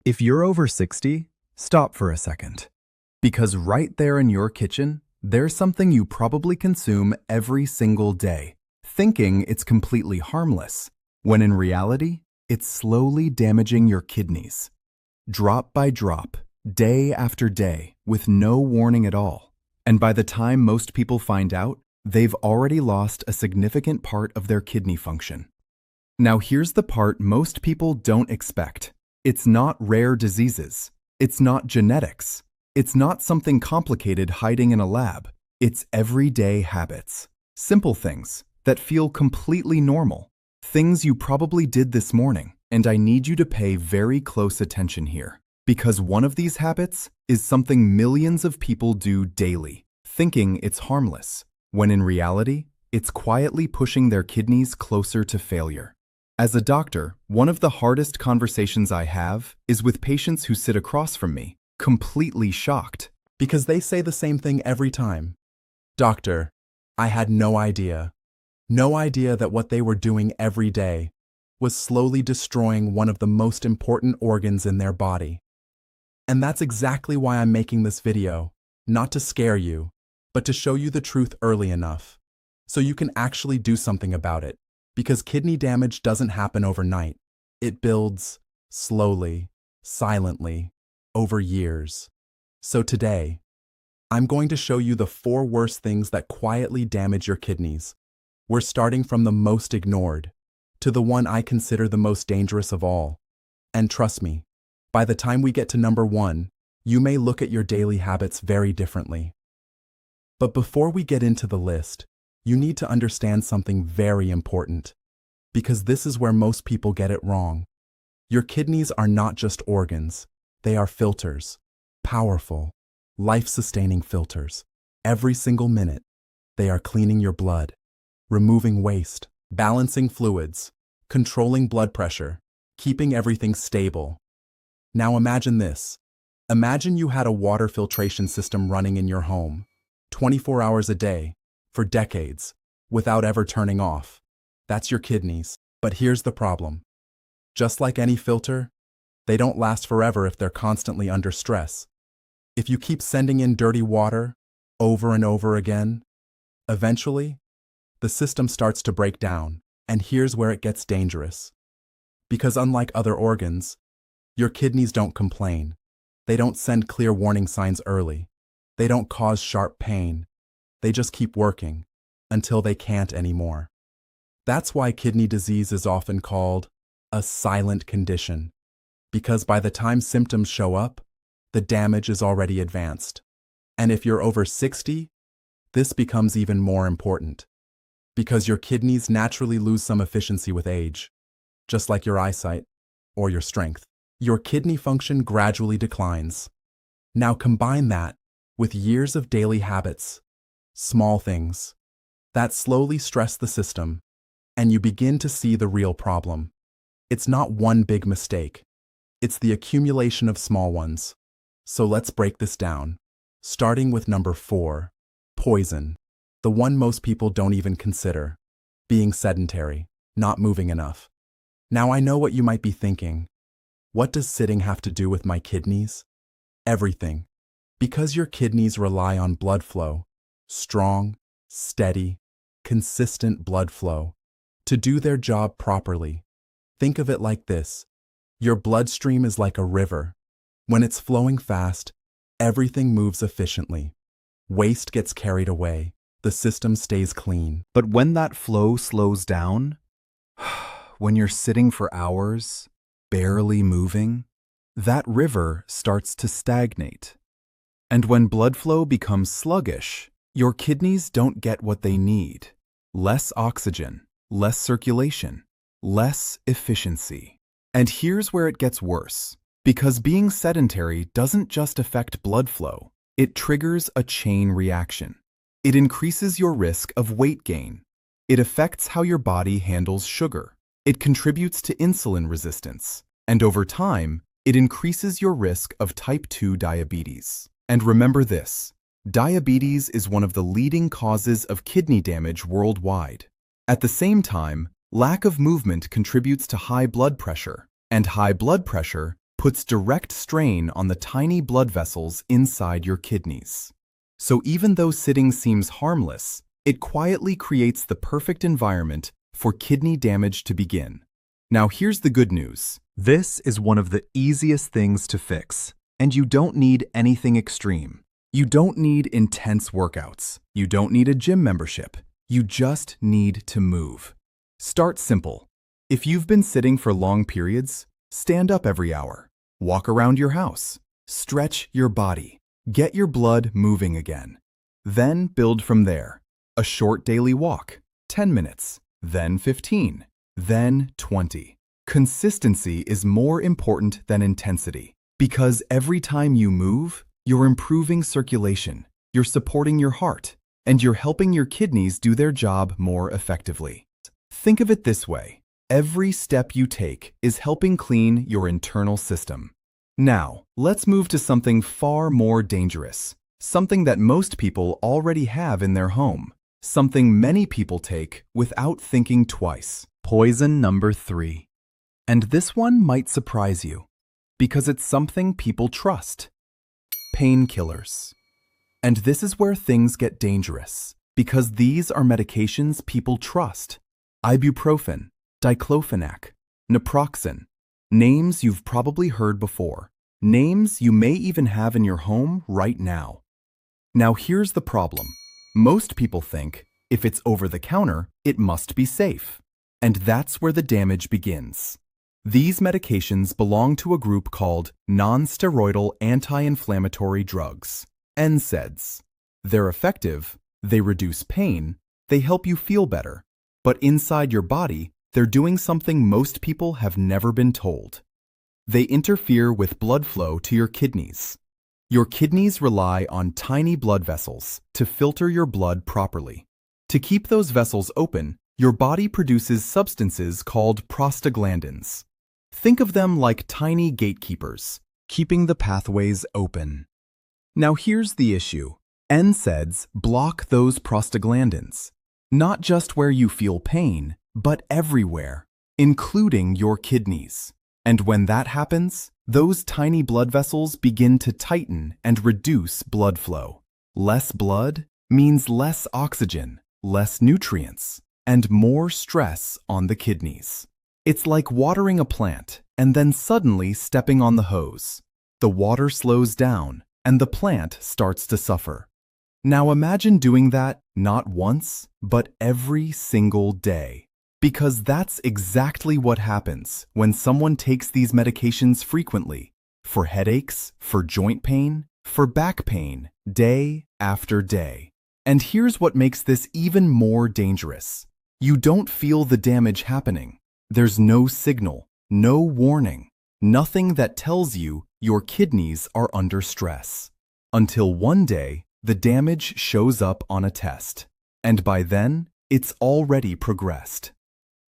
If you're over 60, stop for a second. Because right there in your kitchen, there's something you probably consume every single day, thinking it's completely harmless, when in reality, it's slowly damaging your kidneys. Drop by drop, day after day, with no warning at all. And by the time most people find out, they've already lost a significant part of their kidney function. Now here's the part most people don't expect. It's not rare diseases. It's not genetics. It's not something complicated hiding in a lab. It's everyday habits. Simple things that feel completely normal. Things you probably did this morning. And I need you to pay very close attention here. Because one of these habits is something millions of people do daily, thinking it's harmless, when in reality, it's quietly pushing their kidneys closer to failure. As a doctor, one of the hardest conversations I have is with patients who sit across from me, completely shocked. Because they say the same thing every time. Doctor, I had no idea. No idea that what they were doing every day was slowly destroying one of the most important organs in their body. And that's exactly why I'm making this video, not to scare you, but to show you the truth early enough, so you can actually do something about it. Because kidney damage doesn't happen overnight. It builds slowly, silently, over years. So today, I'm going to show you the 4 worst things that quietly damage your kidneys. We're starting from the most ignored to the one I consider the most dangerous of all. And trust me, by the time we get to number 1, you may look at your daily habits very differently. But before we get into the list, you need to understand something very important, because this is where most people get it wrong. Your kidneys are not just organs, they are filters, powerful, life-sustaining filters. Every single minute, they are cleaning your blood, removing waste, balancing fluids, controlling blood pressure, keeping everything stable. Now imagine this. Imagine you had a water filtration system running in your home, 24 hours a day, for decades, without ever turning off. That's your kidneys. But here's the problem. Just like any filter, they don't last forever if they're constantly under stress. If you keep sending in dirty water over and over again, eventually, the system starts to break down. And here's where it gets dangerous. Because unlike other organs, your kidneys don't complain. They don't send clear warning signs early. They don't cause sharp pain. They just keep working until they can't anymore. That's why kidney disease is often called a silent condition, because by the time symptoms show up, the damage is already advanced. And if you're over 60, this becomes even more important, because your kidneys naturally lose some efficiency with age, just like your eyesight or your strength. Your kidney function gradually declines. Now combine that with years of daily habits, small things, that slowly stress the system, and you begin to see the real problem. It's not one big mistake. It's the accumulation of small ones. So let's break this down, starting with number 4, poison, the one most people don't even consider, being sedentary, not moving enough. Now I know what you might be thinking. What does sitting have to do with my kidneys? Everything. Because your kidneys rely on blood flow, strong, steady, consistent blood flow, to do their job properly. Think of it like this. Your bloodstream is like a river. When it's flowing fast, everything moves efficiently. Waste gets carried away. The system stays clean. But when that flow slows down, when you're sitting for hours, barely moving, that river starts to stagnate. And when blood flow becomes sluggish, your kidneys don't get what they need. Less oxygen, less circulation, less efficiency. And here's where it gets worse. Because being sedentary doesn't just affect blood flow, it triggers a chain reaction. It increases your risk of weight gain. It affects how your body handles sugar. It contributes to insulin resistance. And over time, it increases your risk of type 2 diabetes. And remember this, diabetes is one of the leading causes of kidney damage worldwide. At the same time, lack of movement contributes to high blood pressure, and high blood pressure puts direct strain on the tiny blood vessels inside your kidneys. So even though sitting seems harmless, it quietly creates the perfect environment for kidney damage to begin. Now here's the good news. This is one of the easiest things to fix, and you don't need anything extreme. You don't need intense workouts. You don't need a gym membership. You just need to move. Start simple. If you've been sitting for long periods, stand up every hour. Walk around your house. Stretch your body. Get your blood moving again. Then build from there. A short daily walk, 10 minutes, then 15, then 20. Consistency is more important than intensity, because every time you move, you're improving circulation, you're supporting your heart, and you're helping your kidneys do their job more effectively. Think of it this way. Every step you take is helping clean your internal system. Now, let's move to something far more dangerous, something that most people already have in their home, something many people take without thinking twice. Poison number 3. And this one might surprise you, because it's something people trust. Painkillers. And this is where things get dangerous, because these are medications people trust. Ibuprofen, diclofenac, naproxen. Names you've probably heard before. Names you may even have in your home right now. Now here's the problem. Most people think if it's over the counter, it must be safe. And that's where the damage begins. These medications belong to a group called non-steroidal anti-inflammatory drugs, NSAIDs. They're effective, they reduce pain, they help you feel better. But inside your body, they're doing something most people have never been told. They interfere with blood flow to your kidneys. Your kidneys rely on tiny blood vessels to filter your blood properly. To keep those vessels open, your body produces substances called prostaglandins. Think of them like tiny gatekeepers, keeping the pathways open. Now here's the issue. NSAIDs block those prostaglandins, not just where you feel pain, but everywhere, including your kidneys. And when that happens, those tiny blood vessels begin to tighten and reduce blood flow. Less blood means less oxygen, less nutrients, and more stress on the kidneys. It's like watering a plant and then suddenly stepping on the hose. The water slows down and the plant starts to suffer. Now imagine doing that not once, but every single day. Because that's exactly what happens when someone takes these medications frequently, for headaches, for joint pain, for back pain, day after day. And here's what makes this even more dangerous. You don't feel the damage happening. There's no signal, no warning, nothing that tells you your kidneys are under stress. Until one day, the damage shows up on a test. And by then, it's already progressed.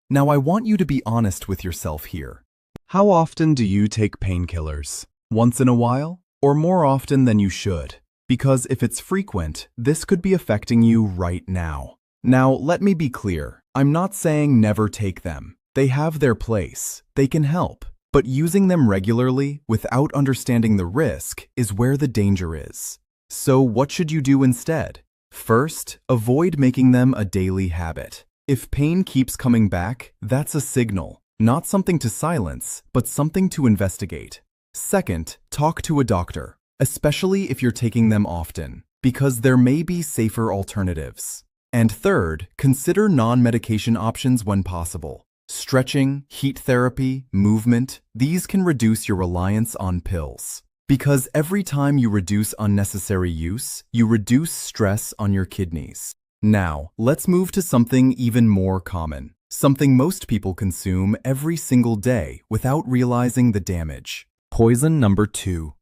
Now I want you to be honest with yourself here. How often do you take painkillers? Once in a while? Or more often than you should? Because if it's frequent, this could be affecting you right now. Now, let me be clear. I'm not saying never take them. They have their place. They can help. But using them regularly without understanding the risk is where the danger is. So what should you do instead? First, avoid making them a daily habit. If pain keeps coming back, that's a signal, not something to silence, but something to investigate. Second, talk to a doctor, especially if you're taking them often, because there may be safer alternatives. And third, consider non-medication options when possible. Stretching, heat therapy, movement, these can reduce your reliance on pills. Because every time you reduce unnecessary use, you reduce stress on your kidneys. Now, let's move to something even more common, something most people consume every single day without realizing the damage. Poison number 2.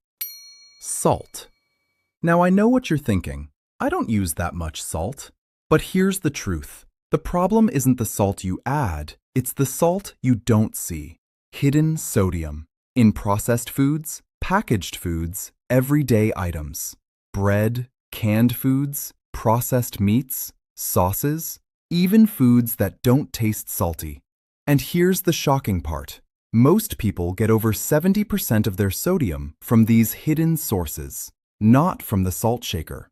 Salt. Now I know what you're thinking. I don't use that much salt. But here's the truth. The problem isn't the salt you add, it's the salt you don't see. Hidden sodium. In processed foods, packaged foods, everyday items. Bread, canned foods, processed meats, sauces, even foods that don't taste salty. And here's the shocking part. Most people get over 70% of their sodium from these hidden sources, not from the salt shaker.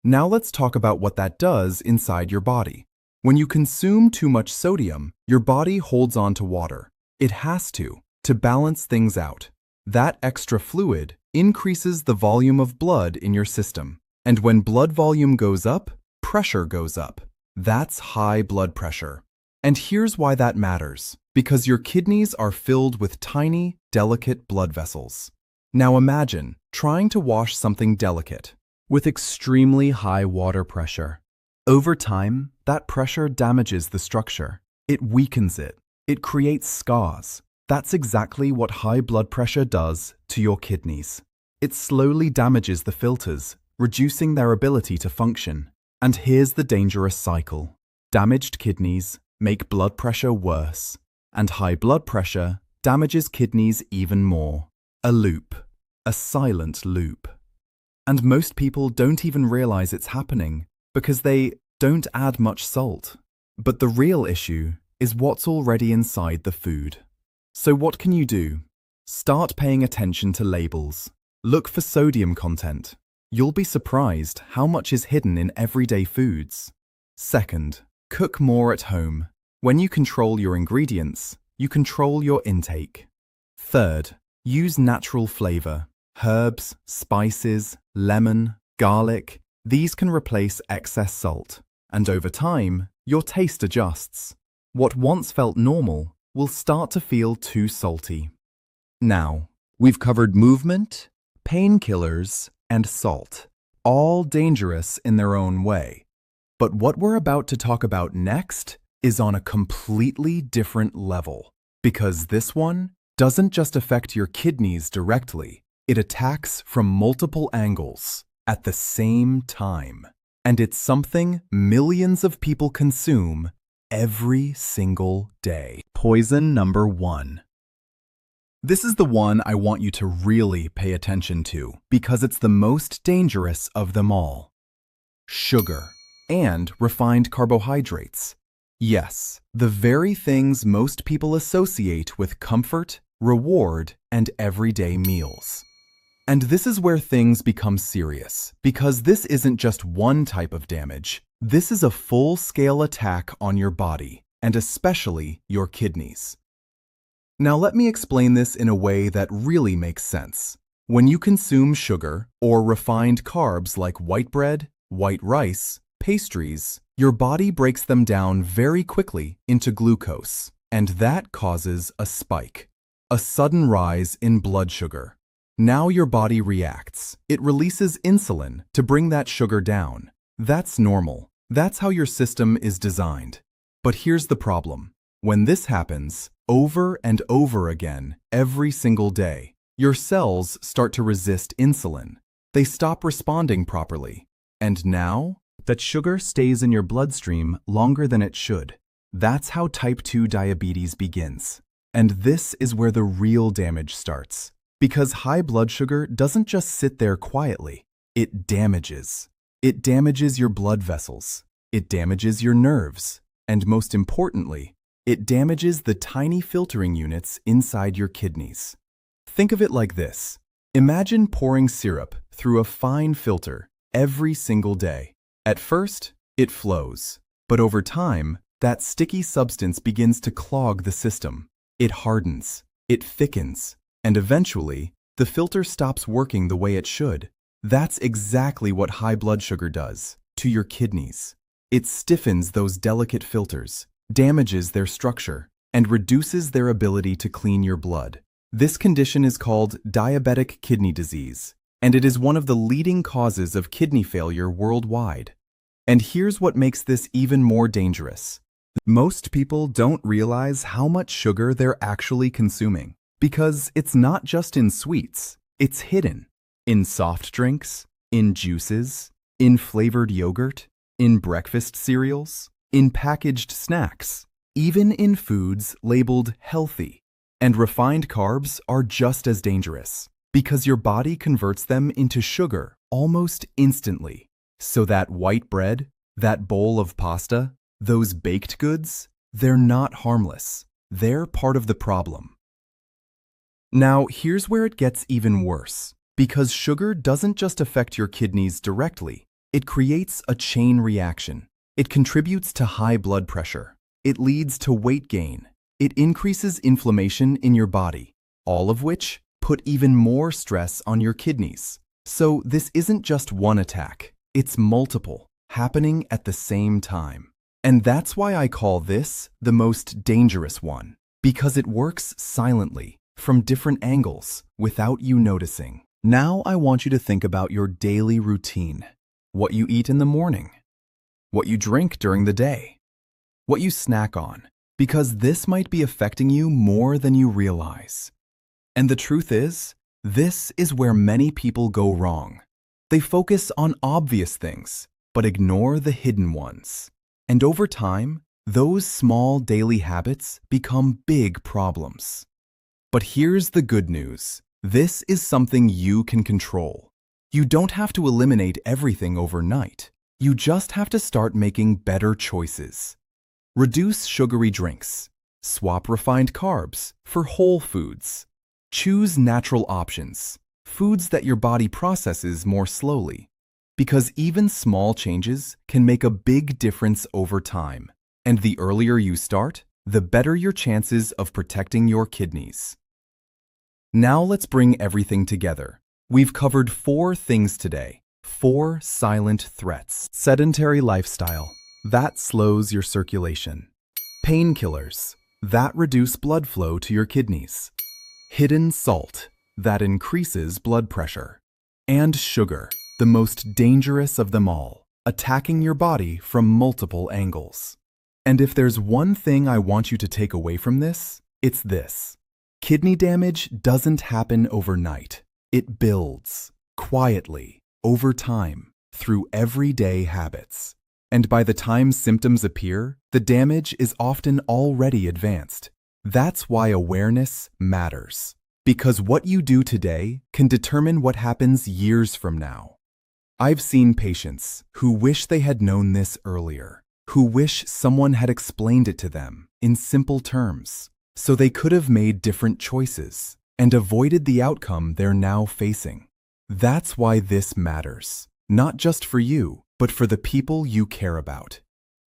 Now let's talk about what that does inside your body. When you consume too much sodium, your body holds on to water. It has to balance things out. That extra fluid increases the volume of blood in your system. And when blood volume goes up, pressure goes up. That's high blood pressure. And here's why that matters. Because your kidneys are filled with tiny, delicate blood vessels. Now imagine trying to wash something delicate with extremely high water pressure. Over time, that pressure damages the structure. It weakens it. It creates scars. That's exactly what high blood pressure does to your kidneys. It slowly damages the filters, reducing their ability to function. And here's the dangerous cycle. Damaged kidneys make blood pressure worse, and high blood pressure damages kidneys even more. A loop. A silent loop. And most people don't even realize it's happening because they don't add much salt. But the real issue is what's already inside the food. So what can you do? Start paying attention to labels. Look for sodium content. You'll be surprised how much is hidden in everyday foods. Second, cook more at home. When you control your ingredients, you control your intake. Third, use natural flavor. Herbs, spices, lemon, garlic. These can replace excess salt. And over time, your taste adjusts. What once felt normal will start to feel too salty. Now, we've covered movement, painkillers, and salt, all dangerous in their own way. But what we're about to talk about next is on a completely different level, because this one doesn't just affect your kidneys directly, it attacks from multiple angles at the same time. And it's something millions of people consume every single day. Poison number 1. This is the one I want you to really pay attention to because it's the most dangerous of them all. Sugar and refined carbohydrates. Yes, the very things most people associate with comfort, reward, and everyday meals. And this is where things become serious, because this isn't just one type of damage. This is a full-scale attack on your body, and especially your kidneys. Now let me explain this in a way that really makes sense. When you consume sugar or refined carbs like white bread, white rice, pastries, your body breaks them down very quickly into glucose, and that causes a spike, a sudden rise in blood sugar. Now your body reacts. It releases insulin to bring that sugar down. That's normal. That's how your system is designed. But here's the problem. When this happens, over and over again, every single day, your cells start to resist insulin. They stop responding properly. And now, that sugar stays in your bloodstream longer than it should. That's how type 2 diabetes begins. And this is where the real damage starts. Because high blood sugar doesn't just sit there quietly. It damages. It damages your blood vessels. It damages your nerves. And most importantly, it damages the tiny filtering units inside your kidneys. Think of it like this. Imagine pouring syrup through a fine filter every single day. At first, it flows. But over time, that sticky substance begins to clog the system. It hardens. It thickens. And eventually, the filter stops working the way it should. That's exactly what high blood sugar does to your kidneys. It stiffens those delicate filters, damages their structure, and reduces their ability to clean your blood. This condition is called diabetic kidney disease, and it is one of the leading causes of kidney failure worldwide. And here's what makes this even more dangerous. Most people don't realize how much sugar they're actually consuming. Because it's not just in sweets, it's hidden. In soft drinks, in juices, in flavored yogurt, in breakfast cereals, in packaged snacks, even in foods labeled healthy. And refined carbs are just as dangerous because your body converts them into sugar almost instantly. So that white bread, that bowl of pasta, those baked goods, they're not harmless. They're part of the problem. Now, here's where it gets even worse. Because sugar doesn't just affect your kidneys directly, it creates a chain reaction. It contributes to high blood pressure. It leads to weight gain. It increases inflammation in your body, all of which put even more stress on your kidneys. So this isn't just one attack, it's multiple, happening at the same time. And that's why I call this the most dangerous one, because it works silently, from different angles, without you noticing. Now I want you to think about your daily routine. What you eat in the morning, what you drink during the day, what you snack on, because this might be affecting you more than you realize. And the truth is, this is where many people go wrong. They focus on obvious things, but ignore the hidden ones. And over time, those small daily habits become big problems. But here's the good news. This is something you can control. You don't have to eliminate everything overnight. You just have to start making better choices. Reduce sugary drinks. Swap refined carbs for whole foods. Choose natural options, foods that your body processes more slowly. Because even small changes can make a big difference over time. And the earlier you start, the better your chances of protecting your kidneys. Now let's bring everything together. We've covered 4 things today. 4 silent threats. Sedentary lifestyle. That slows your circulation. Painkillers. That reduce blood flow to your kidneys. Hidden salt. That increases blood pressure. And sugar. The most dangerous of them all. Attacking your body from multiple angles. And if there's one thing I want you to take away from this, it's this. Kidney damage doesn't happen overnight. It builds, quietly, over time, through everyday habits. And by the time symptoms appear, the damage is often already advanced. That's why awareness matters. Because what you do today can determine what happens years from now. I've seen patients who wish they had known this earlier, who wish someone had explained it to them in simple terms, so they could have made different choices and avoided the outcome they're now facing. That's why this matters, not just for you, but for the people you care about.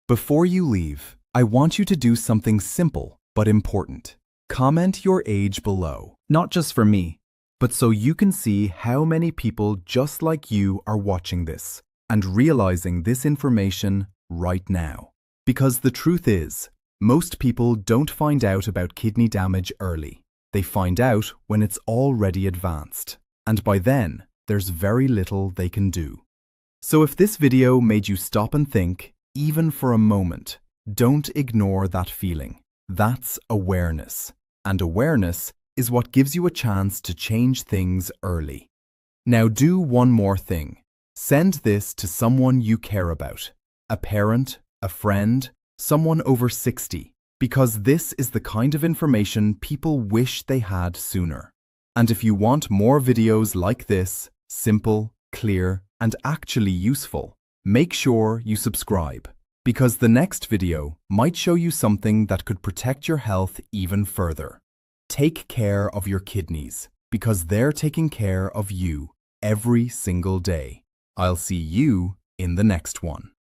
Before you leave, I want you to do something simple but important. Comment your age below, not just for me, but so you can see how many people just like you are watching this and realizing this information right now. Because the truth is, most people don't find out about kidney damage early. They find out when it's already advanced. And by then, there's very little they can do. So if this video made you stop and think, even for a moment, don't ignore that feeling. That's awareness. And awareness is what gives you a chance to change things early. Now do one more thing. Send this to someone you care about. A parent, a friend, someone over 60. Because this is the kind of information people wish they had sooner. And if you want more videos like this, simple, clear, and actually useful, make sure you subscribe. Because the next video might show you something that could protect your health even further. Take care of your kidneys, because they're taking care of you every single day. I'll see you in the next one.